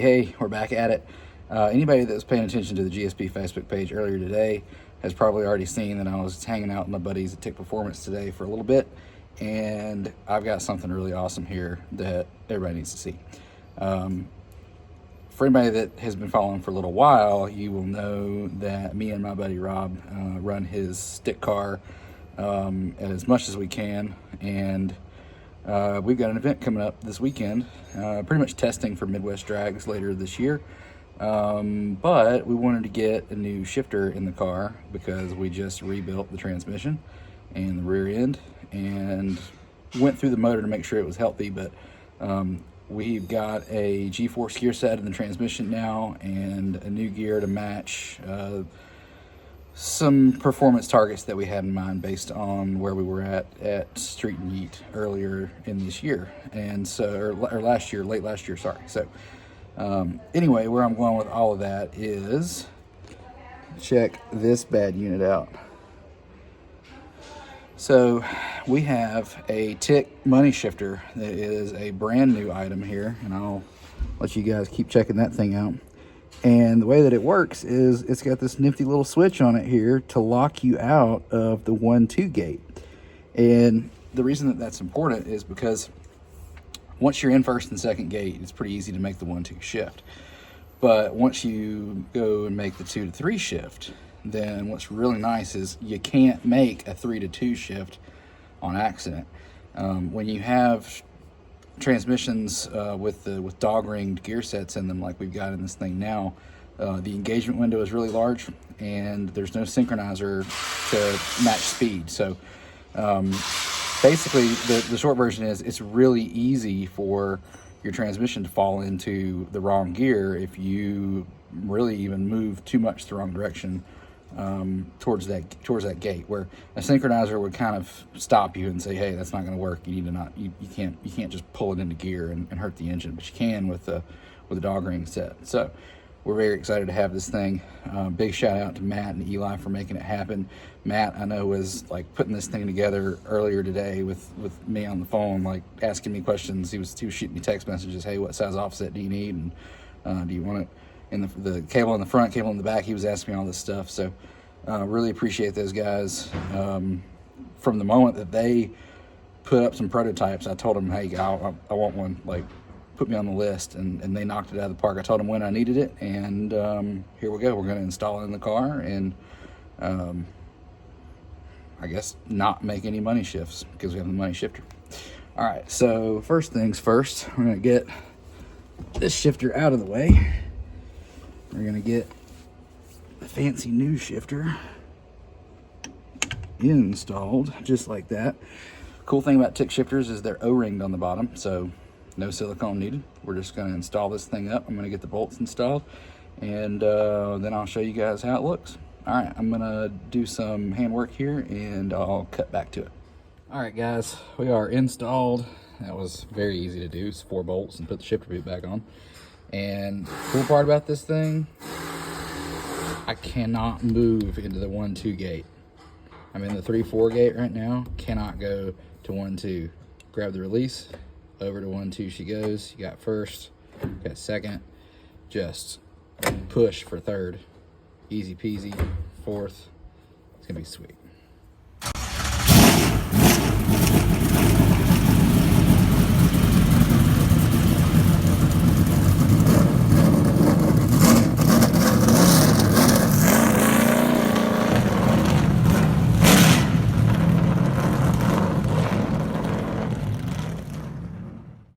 Hey, we're back at it. Anybody that was paying attention to the GSP Facebook page earlier today has probably already seen that I was hanging out with my buddies at Tick Performance today for a little bit, and I've got something really awesome here that everybody needs to see. For anybody that has been following for a little while, you will know that me and my buddy Rob run his stick car as much as we can, and we've got an event coming up this weekend, pretty much testing for Midwest drags later this year. But we wanted to get a new shifter in the car because we just rebuilt the transmission and the rear end and went through the motor to make sure it was healthy. But we've got a G-force gear set in the transmission now and a new gear to match some performance targets that we had in mind based on where we were at Street and Yeet earlier in this year, and so or last year, late last year, sorry. So anyway, where I'm going with all of that is check this bad unit out. So we have a Tick money shifter that is a brand new item here, and I'll let you guys keep checking that thing out. And the way that it works is it's got this nifty little switch on it here to lock you out of the 1-2 gate. And the reason that that's important is because once you're in first and second gate, it's pretty easy to make the 1-2 shift. But once you go and make the 2-3 shift, then what's really nice is you can't make a 3-2 shift on accident. When you have transmissions with dog ringed gear sets in them like we've got in this thing now, the engagement window is really large and there's no synchronizer to match speed. So basically the short version is it's really easy for your transmission to fall into the wrong gear if you really even move too much the wrong direction towards that gate, where a synchronizer would kind of stop you and say, hey, that's not going to work. You need to not, you can't just pull it into gear and hurt the engine, but you can with the dog ring set. So we're very excited to have this thing. Big shout out to Matt and Eli for making it happen. Matt, I know, was like putting this thing together earlier today with me on the phone, like asking me questions. He was shooting me text messages. Hey, what size offset do you need? And do you want it in the cable in the front, cable in the back? He was asking me all this stuff. So really appreciate those guys. From the moment that they put up some prototypes, I told them, hey, I want one, like put me on the list, and they knocked it out of the park. I told them when I needed it, and here we go. We're going to install it in the car and I guess not make any money shifts because we have the money shifter. All right, so first things first, we're going to get this shifter out of the way. We're going to get the fancy new shifter installed just like that. Cool thing about Tick shifters is they're O-ringed on the bottom, so no silicone needed. We're just going to install this thing up. I'm going to get the bolts installed, and then I'll show you guys how it looks. All right, I'm going to do some handwork here, and I'll cut back to it. All right, guys, we are installed. That was very easy to do. It's 4 bolts and put the shifter boot back on. And the cool part about this thing, I cannot move into the 1-2 gate. I'm in the 3-4 gate right now. Cannot go to 1-2. Grab the release, over to 1-2 she goes. You got first, got second, just push for third. Easy peasy. Fourth, it's gonna be sweet.